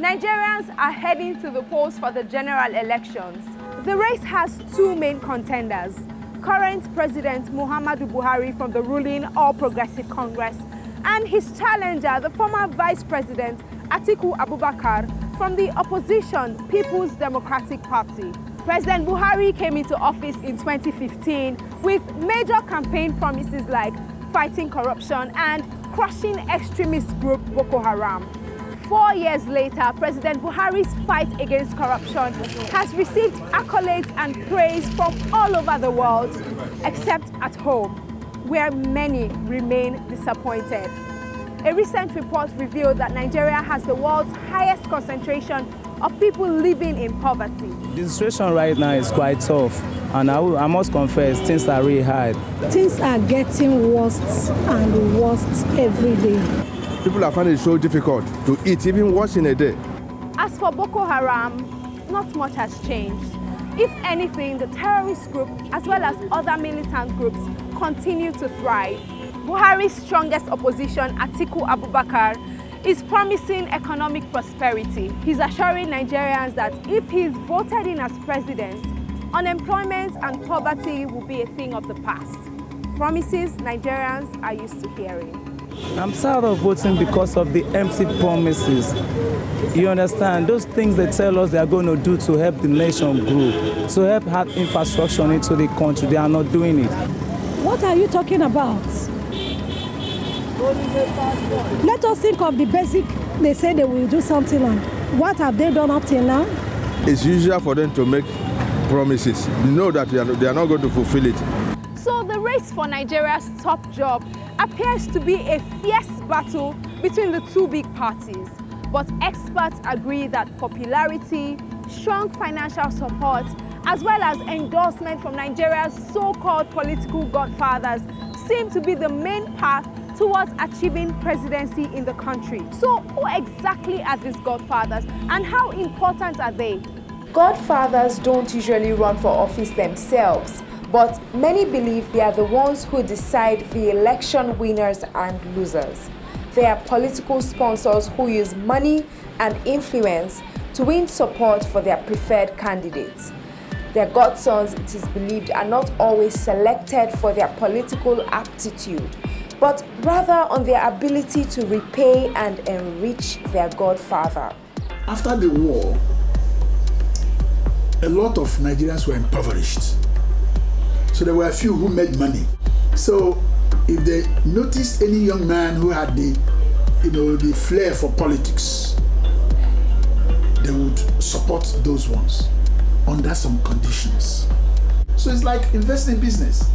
Nigerians are heading to the polls for the general elections. The race has two main contenders: current President Muhammadu Buhari from the ruling All Progressive Congress and his challenger, the former Vice President Atiku Abubakar from the opposition People's Democratic Party. President Buhari came into office in 2015 with major campaign promises like fighting corruption and crushing extremist group Boko Haram. 4 years later, President Buhari's fight against corruption has received accolades and praise from all over the world, except at home, where many remain disappointed. A recent report revealed that Nigeria has the world's highest concentration of people living in poverty. The situation right now is quite tough, and I must confess, things are really hard. Things are getting worse and worse every day. People are finding it so difficult to eat, even once in a day. As for Boko Haram, not much has changed. If anything, the terrorist group, as well as other militant groups, continue to thrive. Buhari's strongest opposition, Atiku Abubakar, is promising economic prosperity. He's assuring Nigerians that if he's voted in as president, unemployment and poverty will be a thing of the past. Promises Nigerians are used to hearing. I'm tired of voting because of the empty promises. You understand? Those things they tell us they are going to do to help the nation grow, to help add infrastructure into the country, they are not doing it. What are you talking about? Let us think of the basic. They say they will do something on. What have they done up till now? It's usual for them to make promises. You know that they are not going to fulfill it. So the race for Nigeria's top job appears to be a fierce battle between the two big parties. But experts agree that popularity, strong financial support, as well as endorsement from Nigeria's so-called political godfathers seem to be the main path towards achieving presidency in the country. So who exactly are these godfathers and how important are they? Godfathers don't usually run for office themselves, but many believe they are the ones who decide the election winners and losers. They are political sponsors who use money and influence to win support for their preferred candidates. Their godsons, it is believed, are not always selected for their political aptitude, but rather on their ability to repay and enrich their godfather. After the war, a lot of Nigerians were impoverished. So there were a few who made money. So if they noticed any young man who had the flair for politics, they would support those ones under some conditions. So it's like investing in business.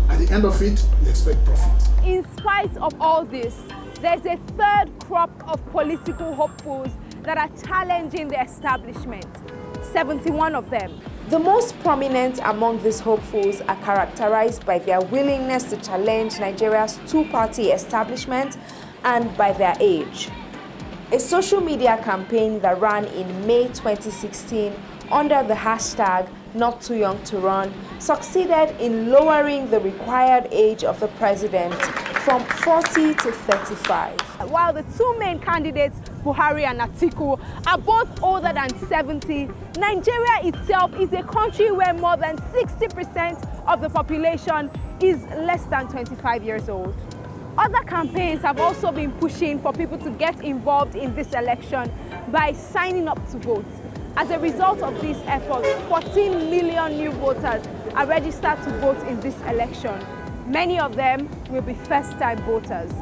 At the end of it, you expect profit. In spite of all this, there's a third crop of political hopefuls that are challenging the establishment. 71 of them. The most prominent among these hopefuls are characterized by their willingness to challenge Nigeria's two-party establishment and by their age. A social media campaign that ran in May 2016 under the hashtag Not Too Young to Run succeeded in lowering the required age of the president from 40 to 35. While the two main candidates, Buhari and Atiku, are both older than 70, Nigeria itself is a country where more than 60% of the population is less than 25 years old. Other campaigns have also been pushing for people to get involved in this election by signing up to vote. As a result of these efforts, 14 million new voters are registered to vote in this election. Many of them will be first-time voters.